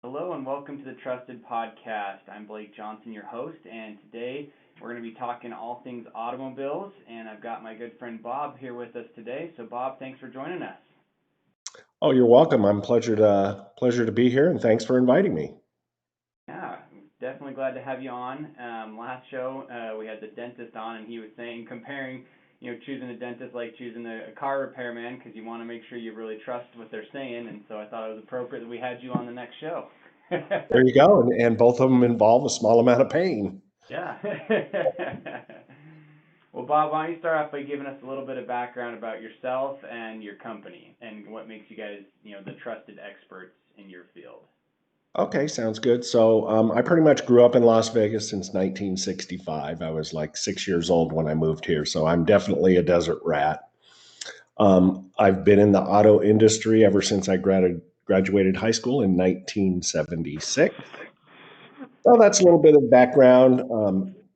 Hello and welcome to the Trusted Podcast. I'm Blake Johnson, your host, and today we're going to be talking all things automobiles. And I've got my good friend Bob here with us today. So, Bob, thanks for joining us. Oh, you're welcome. I'm pleasure to be here, and thanks for inviting me. Yeah, definitely glad to have you on. Last show we had the dentist on, and he was saying comparing, choosing a dentist like choosing a car repairman because you want to make sure you really trust what they're saying. And so I thought it was appropriate that we had you on the next show. There you go, and both of them involve a small amount of pain. Yeah. Well, Bob, why don't you start off by giving us a little bit of background about yourself and your company and what makes you guys, the trusted experts in your field? Okay, sounds good. So, I pretty much grew up in Las Vegas since 1965. I was like 6 years old when I moved here, so I'm definitely a desert rat. I've been in the auto industry ever since I graduated high school in 1976. So that's a little bit of background.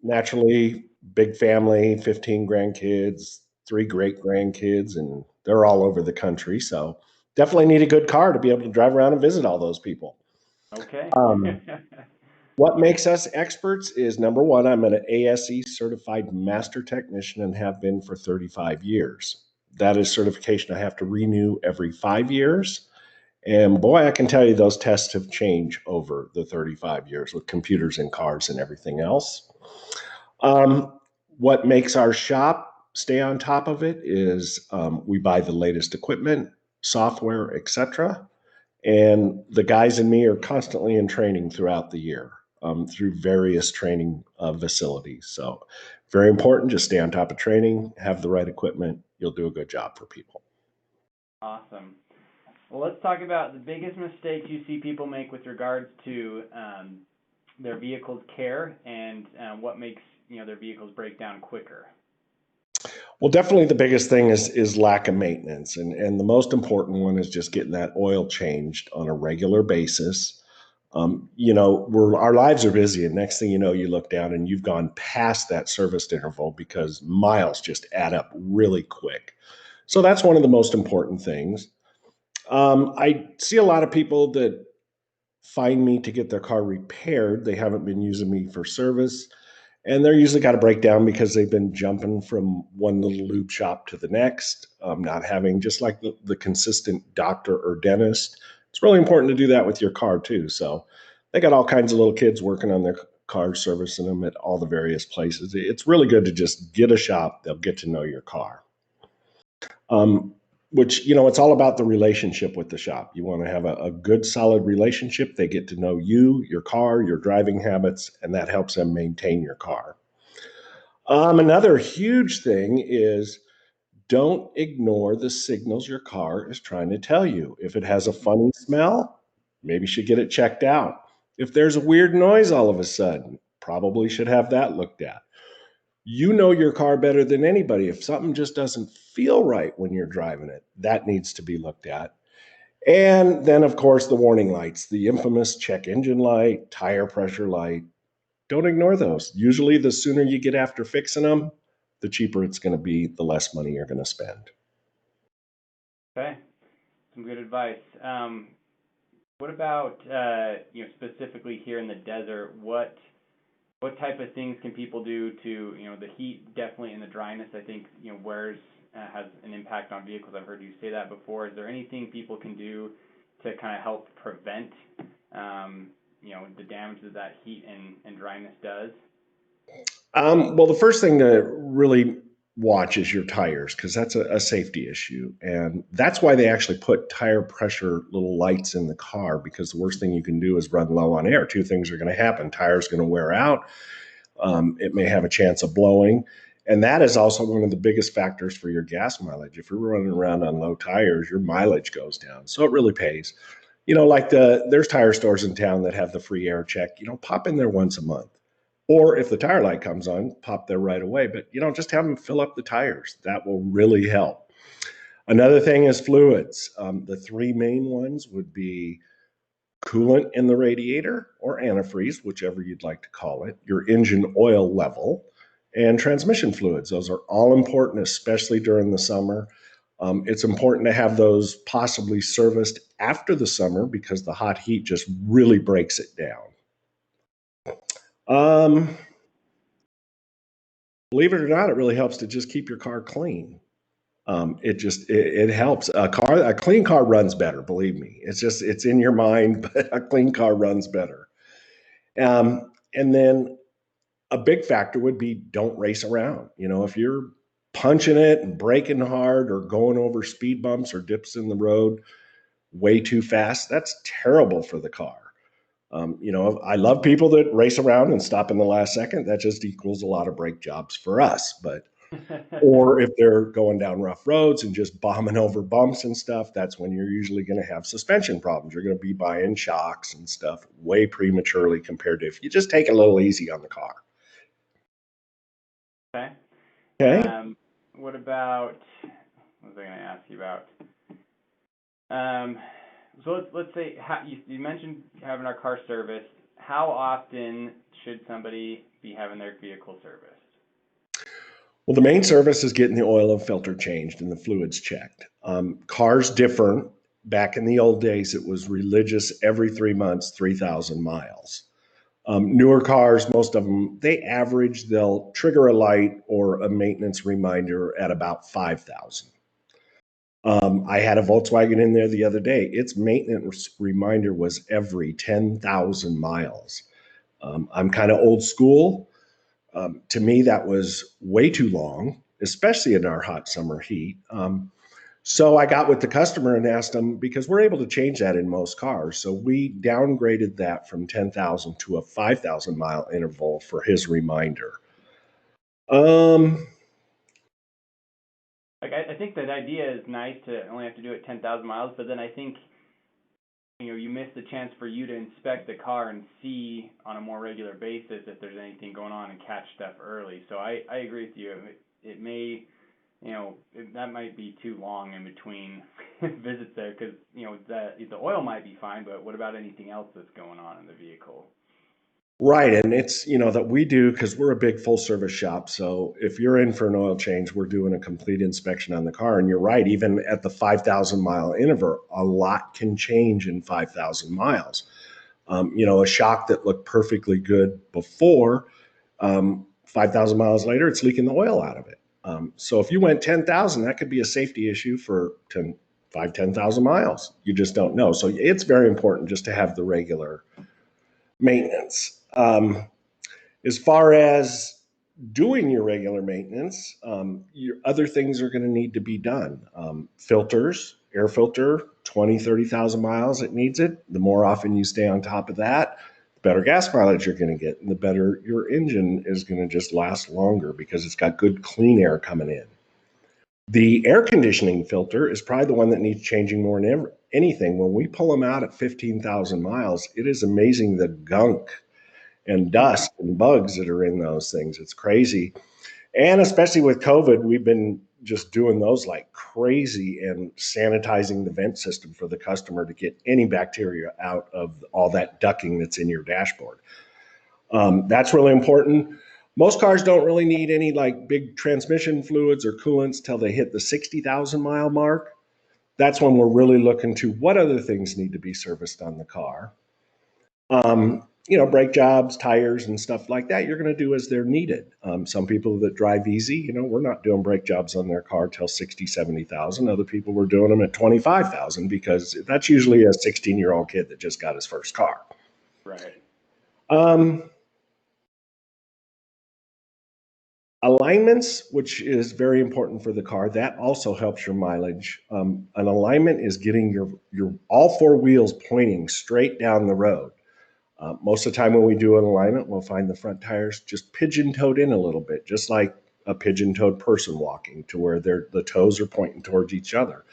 Naturally, big family, 15 grandkids, three great grandkids, and they're all over the country. So definitely need a good car to be able to drive around and visit all those people. Okay. Um, what makes us experts is number one, I'm an ASE certified master technician and have been for 35 years. That is certification I have to renew every 5 years. And boy, I can tell you those tests have changed over the 35 years with computers in cars and everything else. Um, what makes our shop stay on top of it is we buy the latest equipment, software, etc. And the guys and me are constantly in training throughout the year through various training facilities. So, very important. Just stay on top of training, have the right equipment. You'll do a good job for people. Awesome. Well, let's talk about the biggest mistakes you see people make with regards to their vehicle's care and what makes their vehicles break down quicker. Well, definitely the biggest thing is lack of maintenance, and the most important one is just getting that oil changed on a regular basis. Our lives are busy, and next thing you know, you look down and you've gone past that service interval because miles just add up really quick. So that's one of the most important things. I see a lot of people that find me to get their car repaired. They haven't been using me for service. And they're usually got a breakdown because they've been jumping from one little lube shop to the next, not having just like the consistent doctor or dentist. It's really important to do that with your car too. So they got all kinds of little kids working on their cars, servicing them at all the various places. It's really good to just get a shop. They'll get to know your car. Which, it's all about the relationship with the shop. You want to have a good, solid relationship. They get to know you, your car, your driving habits, and that helps them maintain your car. Another huge thing is don't ignore the signals your car is trying to tell you. If it has a funny smell, maybe you should get it checked out. If there's a weird noise all of a sudden, probably should have that looked at. You know your car better than anybody. If something just doesn't feel right when you're driving it, that needs to be looked at. And then, of course, the warning lights, the infamous check engine light, tire pressure light. Don't ignore those. Usually, the sooner you get after fixing them, the cheaper it's going to be, the less money you're going to spend. Okay, some good advice. What about specifically here in the desert? What type of things can people do to the heat definitely and the dryness? I think wears has an impact on vehicles. I've heard you say that before. Is there anything people can do to kind of help prevent the damage that heat and dryness does? Well, the first thing to really watch is your tires because that's a safety issue. And that's why they actually put tire pressure little lights in the car because the worst thing you can do is run low on air. Two things are going to happen: tire's going to wear out, it may have a chance of blowing. And that is also one of the biggest factors for your gas mileage. If you're running around on low tires, your mileage goes down. So it really pays. Like there's tire stores in town that have the free air check. Pop in there once a month. Or if the tire light comes on, pop there right away. But just have them fill up the tires. That will really help. Another thing is fluids. The three main ones would be coolant in the radiator or antifreeze, whichever you'd like to call it, your engine oil level, and transmission fluids. Those are all important, especially during the summer. It's important to have those possibly serviced after the summer because the hot heat just really breaks it down. Believe it or not, it really helps to just keep your car clean. It helps. A clean car runs better. Believe me, it's in your mind, but a clean car runs better. And then a big factor would be don't race around. If you're punching it and braking hard or going over speed bumps or dips in the road way too fast, that's terrible for the car. I love people that race around and stop in the last second. That just equals a lot of brake jobs for us. Or if they're going down rough roads and just bombing over bumps and stuff, that's when you're usually going to have suspension problems. You're going to be buying shocks and stuff way prematurely compared to if you just take it a little easy on the car. Okay. Okay. What about, what was I going to ask you about? So let's say you mentioned having our car serviced. How often should somebody be having their vehicle serviced? Well, the main service is getting the oil and filter changed and the fluids checked. Cars differ. Back in the old days, it was religious every 3 months, 3,000 miles. Newer cars, most of them, they'll trigger a light or a maintenance reminder at about 5,000. I had a Volkswagen in there the other day. Its maintenance reminder was every 10,000 miles. I'm kind of old school. To me, that was way too long, especially in our hot summer heat. So I got with the customer and asked them, because we're able to change that in most cars. So we downgraded that from 10,000 to a 5,000 mile interval for his reminder. I think that idea is nice to only have to do it 10,000 miles, but then I think you miss the chance for you to inspect the car and see on a more regular basis if there's anything going on and catch stuff early. So I agree with you. It may, that might be too long in between visits there because, the oil might be fine, but what about anything else that's going on in the vehicle? Right. And it's, that we do because we're a big full service shop. So if you're in for an oil change, we're doing a complete inspection on the car. And you're right, even at the 5,000 mile interval, a lot can change in 5,000 miles. A shock that looked perfectly good before, 5,000 miles later, it's leaking the oil out of it. So if you went 10,000, that could be a safety issue for 10,000 miles. You just don't know. So it's very important just to have the regular maintenance. As far as doing your regular maintenance, your other things are going to need to be done. Filters, air filter, 20, 30,000 miles, it needs it. The more often you stay on top of that, the better gas mileage you're going to get, and the better your engine is going to just last longer because it's got good clean air coming in. The air conditioning filter is probably the one that needs changing more than anything. When we pull them out at 15,000 miles, it is amazing the gunk and dust and bugs that are in those things. It's crazy. And especially with COVID, we've been just doing those like crazy and sanitizing the vent system for the customer to get any bacteria out of all that ducking that's in your dashboard. That's really important. Most cars don't really need any like big transmission fluids or coolants till they hit the 60,000 mile mark. That's when we're really looking to what other things need to be serviced on the car. Brake jobs, tires, and stuff like that, you're going to do as they're needed. Some people that drive easy, we're not doing brake jobs on their car till 60, 70,000. Other people were doing them at 25,000 because that's usually a 16-year-old kid that just got his first car. Right. Alignments, which is very important for the car, that also helps your mileage. An alignment is getting your all four wheels pointing straight down the road. Most of the time when we do an alignment, we'll find the front tires just pigeon-toed in a little bit, just like a pigeon-toed person walking to where the toes are pointing towards each other.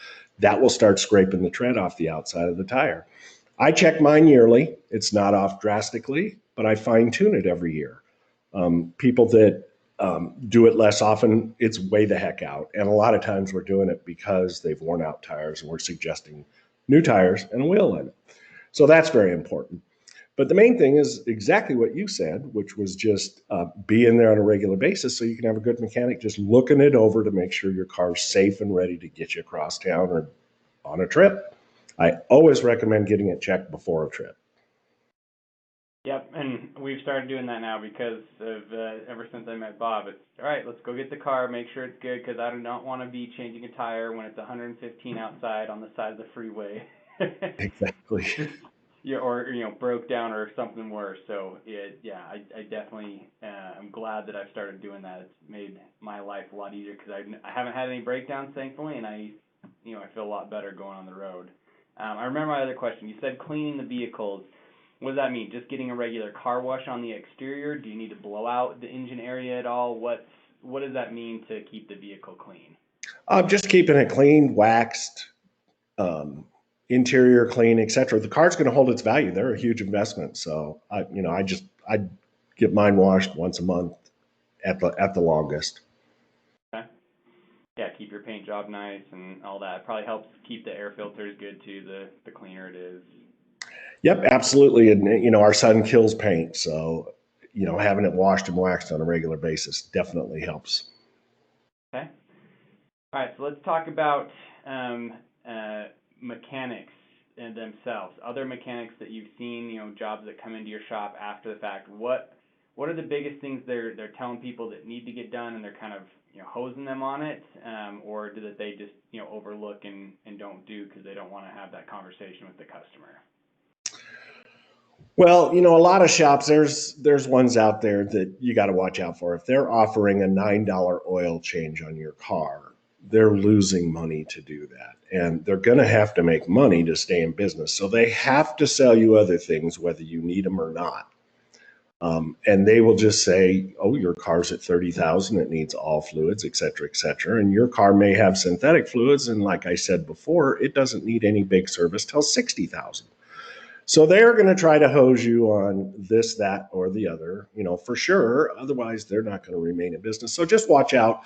That will start scraping the tread off the outside of the tire. I check mine yearly. It's not off drastically, but I fine-tune it every year. People that do it less often, it's way the heck out. And a lot of times we're doing it because they've worn out tires and we're suggesting new tires and a wheel in it. So that's very important. But the main thing is exactly what you said, which was just be in there on a regular basis so you can have a good mechanic just looking it over to make sure your car's safe and ready to get you across town or on a trip. I always recommend getting it checked before a trip. Yep, and we've started doing that now because of ever since I met Bob. It's all right. Let's go get the car, make sure it's good, because I do not want to be changing a tire when it's 115 outside on the side of the freeway. Exactly. Just yeah, or broke down or something worse. So yeah, I definitely I'm glad that I've started doing that. It's made my life a lot easier because I haven't had any breakdowns thankfully, and I feel a lot better going on the road. I remember my other question. You said cleaning the vehicles. What does that mean? Just getting a regular car wash on the exterior? Do you need to blow out the engine area at all? What does that mean to keep the vehicle clean? Just keeping it clean, waxed, um, interior clean, etc. The car's going to hold its value. They're a huge investment. So I get mine washed once a month at the longest. Okay. Yeah, keep your paint job nice and all that. It probably helps keep the air filters good too. The cleaner it is. Yep, absolutely. And our son kills paint, so having it washed and waxed on a regular basis definitely helps. Okay. All right. So let's talk about um, uh, mechanics and themselves. Other mechanics that you've seen, jobs that come into your shop after the fact. What are the biggest things they're telling people that need to get done, and they're kind of hosing them on it, or do that they just overlook and don't do because they don't want to have that conversation with the customer? Well, a lot of shops, there's ones out there that you got to watch out for. If they're offering a $9 oil change on your car, they're losing money to do that. And they're going to have to make money to stay in business. So they have to sell you other things, whether you need them or not. And they will just say, "Oh, your car's at 30,000. It needs all fluids, et cetera, et cetera." And your car may have synthetic fluids. And like I said before, it doesn't need any big service till 60,000. So they're going to try to hose you on this, that, or the other, for sure. Otherwise, they're not going to remain in business. So just watch out.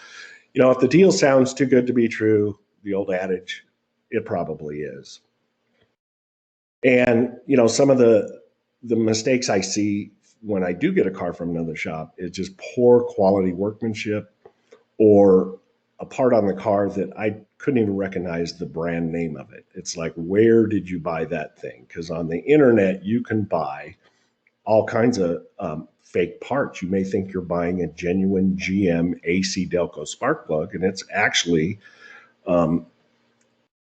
If the deal sounds too good to be true, the old adage, it probably is. And some of the mistakes I see when I do get a car from another shop is just poor quality workmanship or a part on the car that I couldn't even recognize the brand name of it. It's like, where did you buy that thing? Because on the internet, you can buy all kinds of fake parts. You may think you're buying a genuine GM AC Delco spark plug, and it's actually um,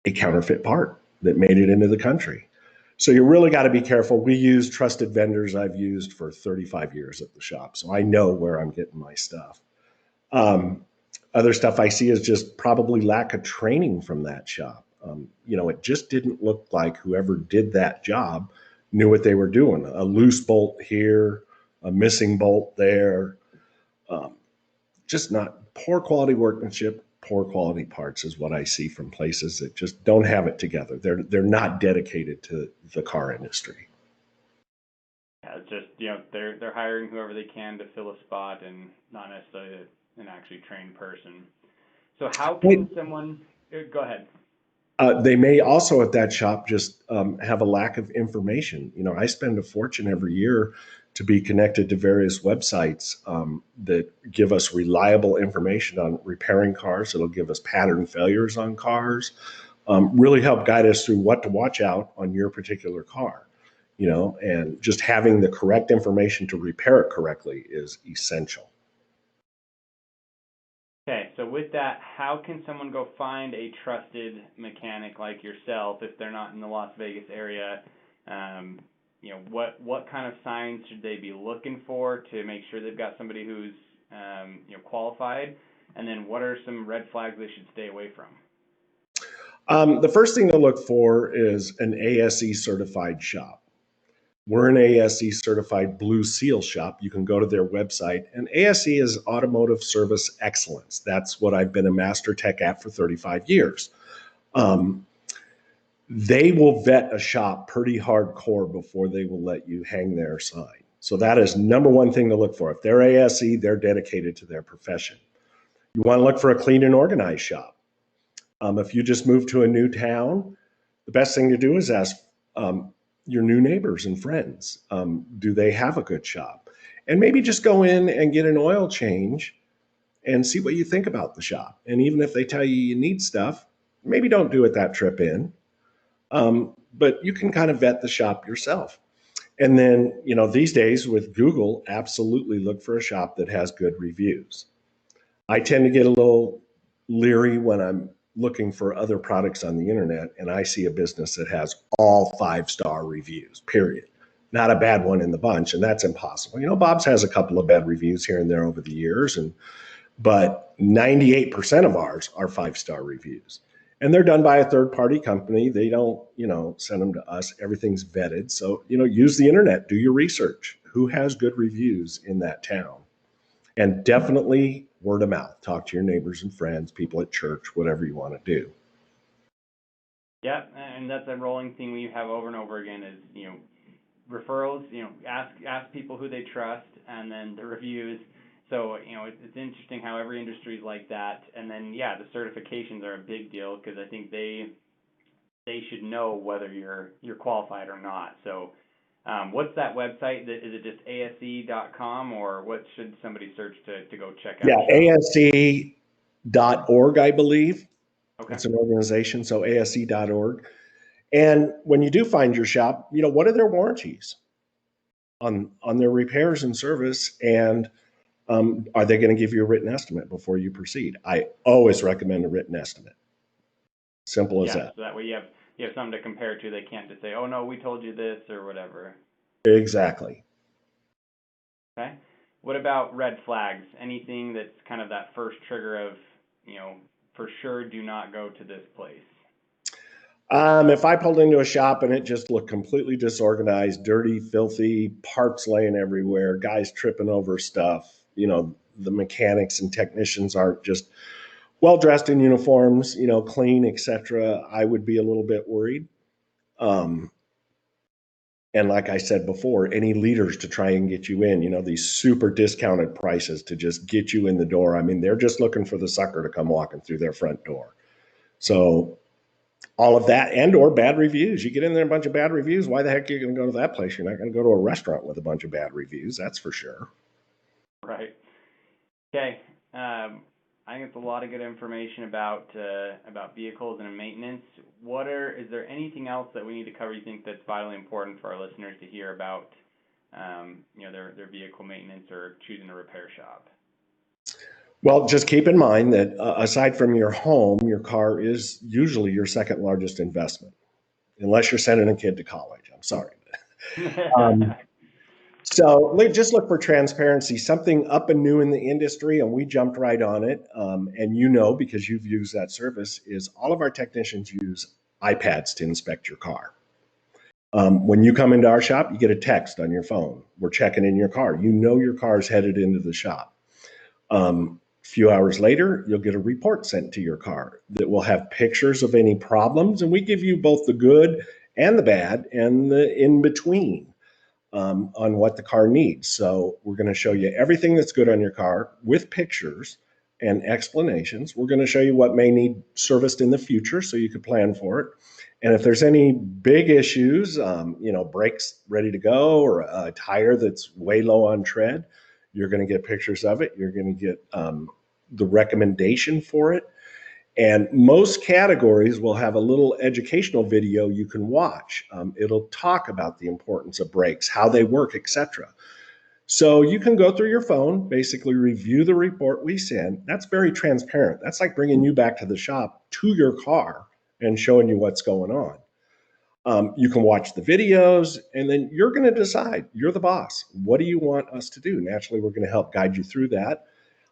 a counterfeit part that made it into the country. So you really got to be careful. We use trusted vendors I've used for 35 years at the shop, so I know where I'm getting my stuff. Other stuff I see is just probably lack of training from that shop. It just didn't look like whoever did that job knew what they were doing. A loose bolt here, a missing bolt there. Um, just not poor quality workmanship, poor quality parts is what I see from places that just don't have it together. They're not dedicated to the car industry. Yeah, it's just they're hiring whoever they can to fill a spot and not necessarily an actually trained person. So how can someone go ahead? They may also at that shop just have a lack of information. I spend a fortune every year to be connected to various websites that give us reliable information on repairing cars. It'll give us pattern failures on cars, really help guide us through what to watch out on your particular car. And just having the correct information to repair it correctly is essential. Okay, so with that, how can someone go find a trusted mechanic like yourself if they're not in the Las Vegas area? What kind of signs should they be looking for to make sure they've got somebody who's qualified? And then what are some red flags they should stay away from? The first thing to look for is an ASE certified shop. We're an ASE certified Blue Seal shop. You can go to their website. And ASE is Automotive Service Excellence. That's what I've been a master tech at for 35 years. They will vet a shop pretty hardcore before they will let you hang their sign. So that is number one thing to look for. If they're ASE, they're dedicated to their profession. You want to look for a clean and organized shop. If you just move to a new town, the best thing to do is ask, your new neighbors and friends. Do they have a good shop? And maybe just go in and get an oil change and see what you think about the shop. And even if they tell you you need stuff, maybe don't do it that trip in. But you can kind of vet the shop yourself. And then, these days with Google, absolutely look for a shop that has good reviews. I tend to get a little leery when I'm looking for other products on the internet and I see a business that has all 5-star reviews, period. Not a bad one in the bunch, and that's impossible. Bob's has a couple of bad reviews here and there over the years, but 98% of ours are 5-star reviews. And they're done by a third party company. They don't, send them to us. Everything's vetted. So, use the internet, do your research. Who has good reviews in that town? And definitely word of mouth. Talk to your neighbors and friends, people at church, whatever you want to do. Yeah, and that's a rolling thing we have over and over again is, referrals, ask people who they trust, and then the reviews. So, it's interesting how every industry is like that. And then, yeah, the certifications are a big deal because I think they should know whether you're qualified or not. So, what's that website? Is it just ASE.com, or what should somebody search to go check out? Yeah, ASE.org, I believe. Okay. It's an organization, so ASE.org. And when you do find your shop, what are their warranties on their repairs and service? And are they going to give you a written estimate before you proceed? I always recommend a written estimate. Simple as that. So that way you have something to compare to. They can't just say, "Oh no, we told you this" or whatever. Exactly. Okay. What about red flags? Anything that's kind of that first trigger of, for sure do not go to this place? If I pulled into a shop and it just looked completely disorganized, dirty, filthy, parts laying everywhere, guys tripping over stuff, the mechanics and technicians aren't just well dressed in uniforms, clean, etc., I would be a little bit worried. And like I said before, any leaders to try and get you in, these super discounted prices to just get you in the door. I mean, they're just looking for the sucker to come walking through their front door. So all of that, and or bad reviews. You get in there a bunch of bad reviews. Why the heck are you going to go to that place? You're not going to go to a restaurant with a bunch of bad reviews. That's for sure. Right. Okay. I think it's a lot of good information about vehicles and maintenance. Is there anything else that we need to cover you think that's vitally important for our listeners to hear about, their vehicle maintenance or choosing a repair shop? Well, just keep in mind that aside from your home, your car is usually your second largest investment, unless you're sending a kid to college. I'm sorry. So just look for transparency, something up and new in the industry, and we jumped right on it. And because you've used that service, is all of our technicians use iPads to inspect your car. When you come into our shop, you get a text on your phone. We're checking in your car. Your car is headed into the shop. Few hours later, you'll get a report sent to your car that will have pictures of any problems, and we give you both the good and the bad and the in between on what the car needs. So we're going to show you everything that's good on your car with pictures and explanations. We're going to show you what may need serviced in the future so you can plan for it. And if there's any big issues, brakes ready to go or a tire that's way low on tread, you're going to get pictures of it. You're going to get the recommendation for it. And most categories will have a little educational video you can watch. It'll talk about the importance of brakes, how they work, etc. So you can go through your phone, basically review the report we send. That's very transparent. That's like bringing you back to the shop to your car and showing you what's going on. You can watch the videos, and then you're going to decide. You're the boss. What do you want us to do? Naturally, we're going to help guide you through that.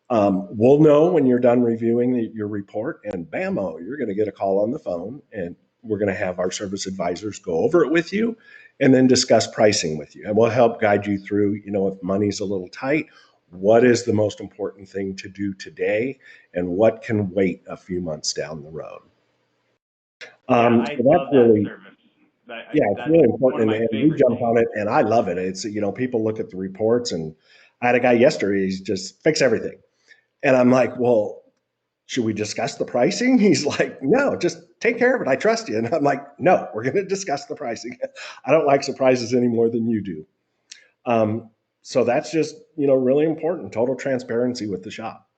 We'll know when you're done reviewing your report, and bammo, you're going to get a call on the phone, and we're going to have our service advisors go over it with you and then discuss pricing with you. And we'll help guide you through, if money's a little tight, what is the most important thing to do today and what can wait a few months down the road. I love that service. It's really important, and we jump on it, and I love it. It's, people look at the reports, and I had a guy yesterday, he's just fix everything. And I'm like, well, should we discuss the pricing? He's like, no, just take care of it. I trust you. And I'm like, no, we're going to discuss the pricing. I don't like surprises any more than you do. So that's just, really important. Total transparency with the shop.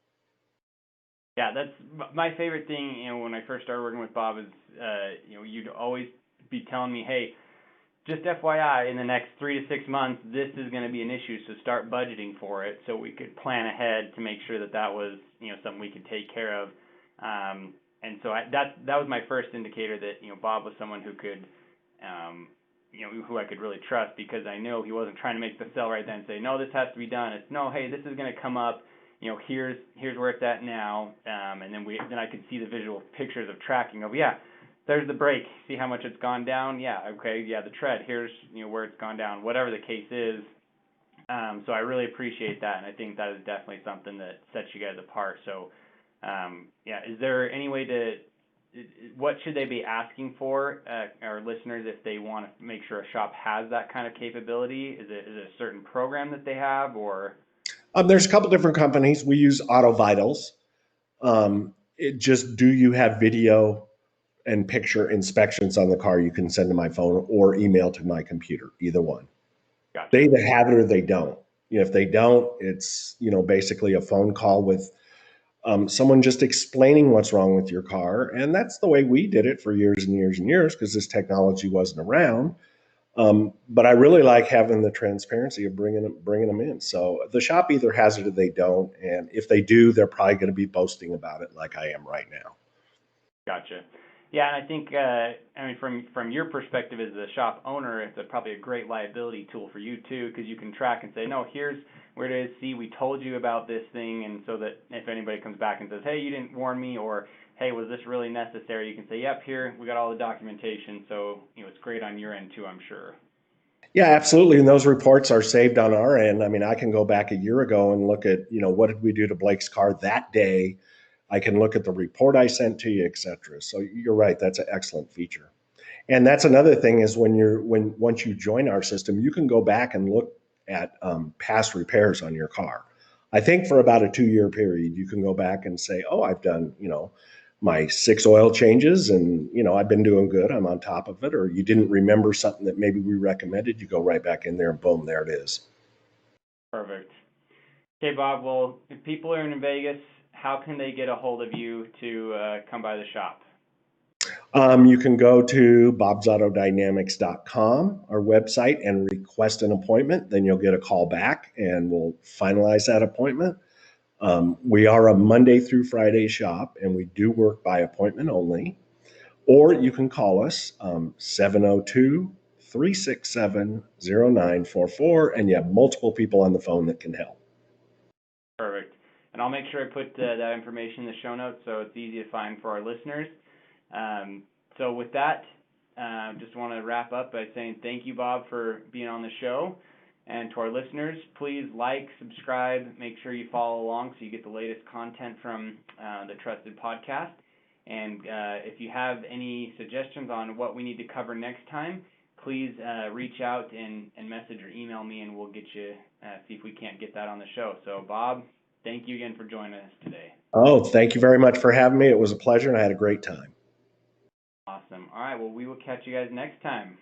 Yeah, that's my favorite thing. When I first started working with Bob is, you'd always be telling me, hey, just FYI, in the next 3 to 6 months, this is going to be an issue, so start budgeting for it, so we could plan ahead to make sure that that was, something we could take care of. And so that was my first indicator that, Bob was someone who could, who I could really trust, because I know he wasn't trying to make the sell right then and say, no, this has to be done. It's no, hey, this is going to come up. Here's where it's at now, and then I could see the visual pictures of tracking of, yeah, there's the brake. See how much it's gone down? Yeah, okay, yeah, the tread. Here's where it's gone down. Whatever the case is. So I really appreciate that, and I think that is definitely something that sets you guys apart. So, yeah, is there any way to, what should they be asking for, our listeners, if they want to make sure a shop has that kind of capability? Is it a certain program that they have, or? There's a couple different companies. We use Auto Vitals. Do you have video and picture inspections on the car you can send to my phone or email to my computer, either one. Gotcha. They either have it or they don't. If they don't, it's, basically a phone call with someone just explaining what's wrong with your car. And that's the way we did it for years and years and years, because this technology wasn't around. But I really like having the transparency of bringing them in. So the shop either has it or they don't. And if they do, they're probably going to be boasting about it like I am right now. Gotcha. Yeah, and I think, I mean, from your perspective as the shop owner, it's probably a great liability tool for you too, because you can track and say, no, here's where it is. See, we told you about this thing, and so that if anybody comes back and says, hey, you didn't warn me, or hey, was this really necessary? You can say, yep, here we got all the documentation. So it's great on your end too, I'm sure. Yeah, absolutely. And those reports are saved on our end. I mean, I can go back a year ago and look at, what did we do to Blake's car that day? I can look at the report I sent to you, et cetera. So you're right. That's an excellent feature. And that's another thing is once you join our system, you can go back and look at past repairs on your car. I think for about a 2-year period, you can go back and say, oh, I've done, my 6 oil changes and, I've been doing good. I'm on top of it. Or you didn't remember something that maybe we recommended, you go right back in there and boom, there it is. Perfect. Okay, Bob, well, if people are in Vegas, how can they get a hold of you to come by the shop? You can go to bobsautodynamics.com, our website, and request an appointment. Then you'll get a call back and we'll finalize that appointment. We are a Monday through Friday shop, and we do work by appointment only. Or you can call us 702 367 0944, and you have multiple people on the phone that can help. Perfect. And I'll make sure I put that information in the show notes so it's easy to find for our listeners. So with that, just want to wrap up by saying thank you, Bob, for being on the show. And to our listeners, please like, subscribe, make sure you follow along so you get the latest content from the Trusted Podcast. And if you have any suggestions on what we need to cover next time, please reach out and message or email me, and we'll get you, see if we can't get that on the show. So, Bob, thank you again for joining us today. Oh, thank you very much for having me. It was a pleasure, and I had a great time. Awesome. All right, well, we will catch you guys next time.